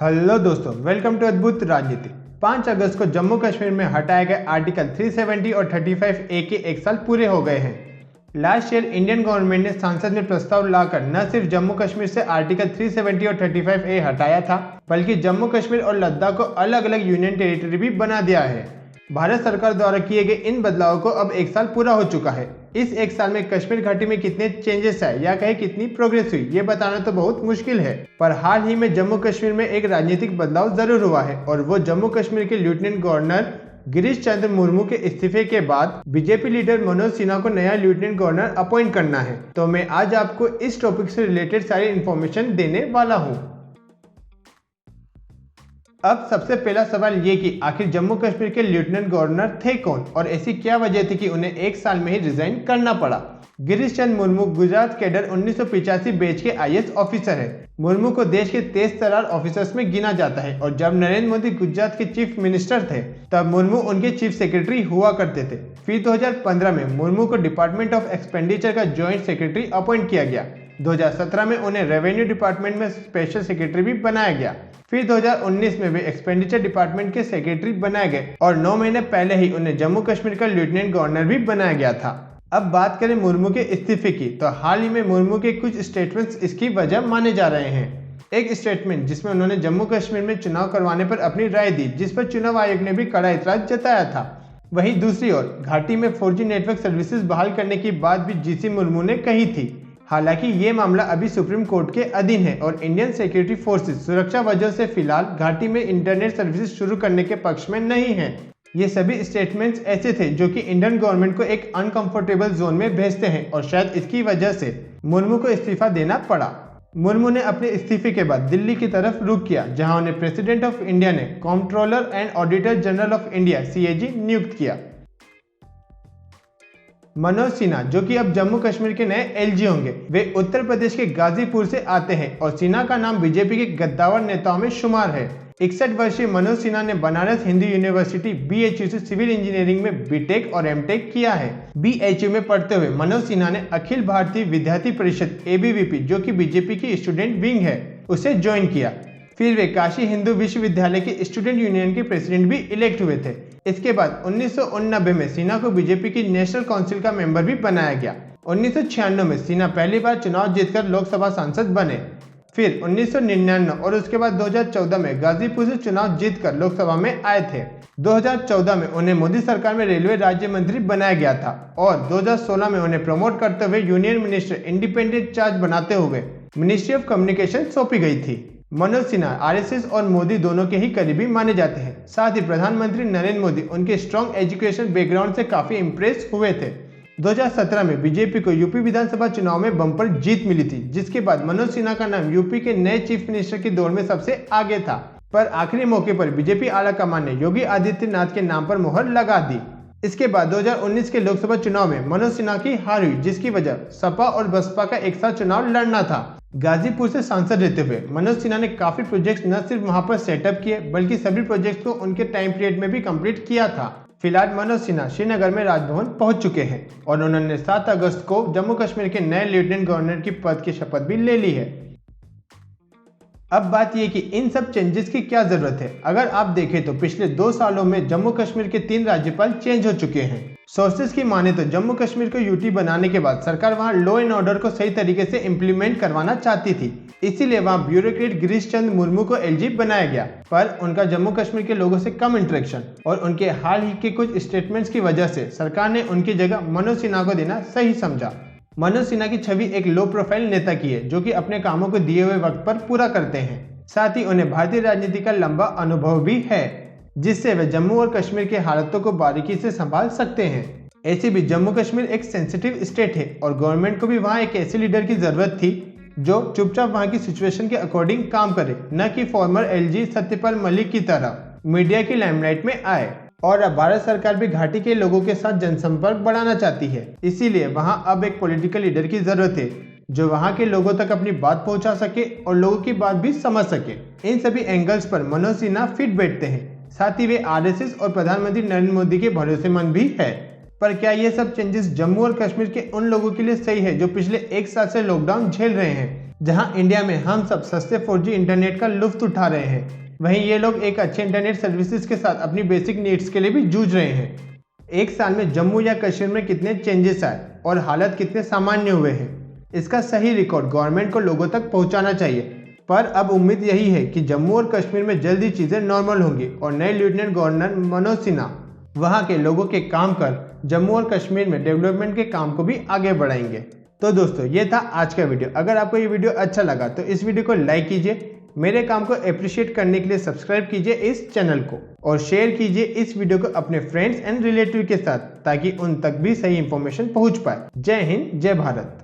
Hello दोस्तों, welcome to अद्भुत राजनीति। 5 अगस्त को जम्मू कश्मीर में हटाए गए आर्टिकल 370 और 35A के 1 साल पूरे हो गए हैं। लास्ट ईयर इंडियन गवर्नमेंट ने संसद में प्रस्ताव लाकर न सिर्फ जम्मू कश्मीर से आर्टिकल 370 और 35A हटाया था, बल्कि जम्मू कश्मीर और लद्दाख को अलग अलग यूनियन टेरिटरी भी बना दिया है। भारत सरकार द्वारा किए गए इन बदलावों को अब 1 साल पूरा हो चुका है। इस 1 साल में कश्मीर घाटी में कितने चेंजेस आए या कहीं कितनी प्रोग्रेस हुई, ये बताना तो बहुत मुश्किल है। पर हाल ही में जम्मू कश्मीर में एक राजनीतिक बदलाव जरूर हुआ है, और वो जम्मू कश्मीर के लेफ्टिनेंट गवर्नर गिरीश चंद्र मुर्मू के इस्तीफे के बाद बीजेपी लीडर मनोज सिन्हा को नया लेफ्टिनेंट गवर्नर अपॉइंट करना है। तो मैं आज आपको इस टॉपिक से रिलेटेड सारी इन्फॉर्मेशन देने वाला हूँ। अब सबसे पहला सवाल ये कि आखिर जम्मू कश्मीर के लेफ्टिनेंट गवर्नर थे कौन और ऐसी क्या वजह थी कि उन्हें 1 साल में ही रिजाइन करना पड़ा। गिरीश चंद्र मुर्मू गुजरात कैडर 1985 बैच के IAS ऑफिसर है। मुर्मू को देश के तेज तर्रार ऑफिसर्स में गिना जाता है, और जब नरेंद्र मोदी गुजरात के चीफ मिनिस्टर थे तब मुर्मू उनके चीफ सेक्रेटरी हुआ करते थे। फिर 2015 में मुर्मू को डिपार्टमेंट ऑफ एक्सपेंडिचर का ज्वाइंट सेक्रेटरी अपॉइंट किया गया। 2017 में उन्हें रेवेन्यू डिपार्टमेंट में स्पेशल सेक्रेटरी भी बनाया गया। फिर 2019 में वे एक्सपेंडिचर डिपार्टमेंट के सेक्रेटरी बनाए गए, और 9 महीने पहले ही उन्हें जम्मू कश्मीर का लेफ्टिनेंट गवर्नर भी बनाया गया था। अब बात करें मुर्मू के इस्तीफे की, तो हाल ही में मुर्मू के कुछ स्टेटमेंट्स इसकी वजह माने जा रहे हैं। एक स्टेटमेंट जिसमें उन्होंने जम्मू कश्मीर में चुनाव करवाने पर अपनी राय दी, जिस पर चुनाव आयोग ने भी कड़ा इतराज जताया था। वहीं दूसरी ओर घाटी में 4G नेटवर्क सर्विसेज बहाल करने की बात भी GC मुर्मू ने कही थी। हालांकि ये मामला अभी सुप्रीम कोर्ट के अधीन है, और इंडियन सिक्योरिटी फोर्सेस सुरक्षा वजह से फिलहाल घाटी में इंटरनेट सर्विसेज शुरू करने के पक्ष में नहीं है। ये सभी स्टेटमेंट्स ऐसे थे जो कि इंडियन गवर्नमेंट को एक अनकंफर्टेबल जोन में भेजते हैं, और शायद इसकी वजह से मुर्मू को इस्तीफा देना पड़ा। मुर्मू ने अपने इस्तीफे के बाद दिल्ली की तरफ रुख किया, जहां उन्हें प्रेसिडेंट ऑफ इंडिया ने controller and auditor general of India CAG नियुक्त किया। मनोज सिन्हा, जो कि अब जम्मू कश्मीर के नए LG होंगे, वे उत्तर प्रदेश के गाजीपुर से आते हैं, और सिन्हा का नाम बीजेपी के गद्दावर नेताओं में शुमार है। 61 वर्षीय मनोज सिन्हा ने बनारस हिंदू यूनिवर्सिटी BHU से सिविल इंजीनियरिंग में BTech और MTech किया है। BHU में पढ़ते हुए मनोज सिन्हा ने अखिल भारतीय विद्यार्थी परिषद ABVP, जो कि बीजेपी की स्टूडेंट विंग है, उसे ज्वाइन किया। फिर वे काशी हिंदू विश्वविद्यालय के स्टूडेंट यूनियन के प्रेसिडेंट भी इलेक्ट हुए थे। इसके बाद 1989 में सिन्हा को बीजेपी की नेशनल काउंसिल का मेंबर भी बनाया गया। 1996 में सिन्हा पहली बार चुनाव जीतकर लोकसभा सांसद बने। फिर 1999 और उसके बाद 2014 में गाजीपुर से चुनाव जीतकर लोकसभा में आए थे। 2014 में उन्हें मोदी सरकार में रेलवे राज्य मंत्री बनाया गया था, और 2016 में उन्हें प्रमोट करते हुए यूनियन मिनिस्टर इंडिपेंडेंट चार्ज बनाते हुए मिनिस्ट्री ऑफ कम्युनिकेशन सौंपी गई थी। मनोज सिन्हा RSS और मोदी दोनों के ही करीबी माने जाते हैं। साथ ही प्रधानमंत्री नरेंद्र मोदी उनके स्ट्रॉन्ग एजुकेशन बैकग्राउंड से काफी इम्प्रेस हुए थे। 2017 में बीजेपी को यूपी विधानसभा चुनाव में बम्पर जीत मिली थी, जिसके बाद मनोज सिन्हा का नाम यूपी के नए चीफ मिनिस्टर की दौड़ में सबसे आगे था। पर आखिरी मौके पर बीजेपी आला कमान ने योगी आदित्यनाथ के नाम पर मुहर लगा दी। इसके बाद 2019 के लोकसभा चुनाव में मनोज सिन्हा की हार हुई, जिसकी वजह सपा और बसपा का एक साथ चुनाव लड़ना था। गाजीपुर से सांसद रहते हुए मनोज सिन्हा ने काफी प्रोजेक्ट्स न सिर्फ वहां पर सेटअप किए, बल्कि सभी प्रोजेक्ट्स को उनके टाइम पीरियड में भी कंप्लीट किया था। फिलहाल मनोज सिन्हा श्रीनगर में राजभवन पहुंच चुके हैं, और उन्होंने 7 अगस्त को जम्मू कश्मीर के नए लेफ्टिनेंट गवर्नर की पद की शपथ भी ले ली है। अब बात यह कि इन सब चेंजेस की क्या जरूरत है। अगर आप देखें तो पिछले 2 सालों में जम्मू कश्मीर के 3 राज्यपाल चेंज हो चुके हैं। सोर्सेज की माने तो जम्मू कश्मीर को यूटी बनाने के बाद सरकार वहां लॉ एंड ऑर्डर को सही तरीके से इम्प्लीमेंट करवाना चाहती थी, इसीलिए वहां ब्यूरोक्रेट गिरीश चंद्र मुर्मू को LG बनाया गया। पर उनका जम्मू कश्मीर के लोगों से कम इंटरेक्शन और उनके हाल ही के कुछ स्टेटमेंट्स की वजह से सरकार ने उनकी जगह मनोज सिन्हा को देना सही समझा। मनोज सिन्हा की छवि एक लो प्रोफाइल नेता की है, जो कि अपने कामों को दिए हुए वक्त पर पूरा करते हैं। साथ ही उन्हें भारतीय राजनीति का लंबा अनुभव भी है, जिससे वे जम्मू और कश्मीर के हालातों को बारीकी से संभाल सकते हैं। ऐसे भी जम्मू कश्मीर एक सेंसिटिव स्टेट है, और गवर्नमेंट को भी वहाँ एक ऐसे लीडर की जरूरत थी जो चुपचाप वहाँ की सिचुएशन के अकॉर्डिंग काम करे, न कि फॉर्मर LG सत्यपाल मलिक की तरह मीडिया की लाइमलाइट में आए। और अब भारत सरकार भी घाटी के लोगों के साथ जनसंपर्क बढ़ाना चाहती है, इसीलिए वहाँ अब एक पॉलिटिकल लीडर की जरूरत है जो वहाँ के लोगों तक अपनी बात पहुँचा सके और लोगों की बात भी समझ सके। इन सभी एंगल्स पर मनोज सिन्हा फिट बैठते हैं। साथ ही वे RSS और प्रधानमंत्री नरेंद्र मोदी के भरोसेमंद भी है। पर क्या ये सब चेंजेस जम्मू और कश्मीर के उन लोगों के लिए सही है जो पिछले 1 साल से लॉकडाउन झेल रहे हैं, जहां इंडिया में हम सब सस्ते 4G इंटरनेट का लुत्फ उठा रहे हैं, वहीं ये लोग एक अच्छे इंटरनेट सर्विसेज के साथ अपनी बेसिक नीड्स के लिए भी जूझ रहे हैं। एक साल में जम्मू या कश्मीर में कितने चेंजेस आए और हालत कितने सामान्य हुए हैं, इसका सही रिकॉर्ड गवर्नमेंट को लोगों तक पहुंचाना चाहिए। पर अब उम्मीद यही है कि जम्मू और कश्मीर में जल्दी चीजें नॉर्मल होंगी और नए लेफ्टिनेंट गवर्नर मनोज सिन्हा वहां के लोगों के काम कर जम्मू और कश्मीर में डेवलपमेंट के काम को भी आगे बढ़ाएंगे। तो दोस्तों, ये था आज का वीडियो। अगर आपको ये वीडियो अच्छा लगा तो इस वीडियो को लाइक कीजिए, मेरे काम को अप्रिशिएट करने के लिए सब्सक्राइब कीजिए इस चैनल को और शेयर कीजिए इस वीडियो को अपने फ्रेंड्स एंड रिलेटिव के साथ ताकि उन तक भी सही इंफॉर्मेशन पहुंच पाए। जय हिंद, जय भारत।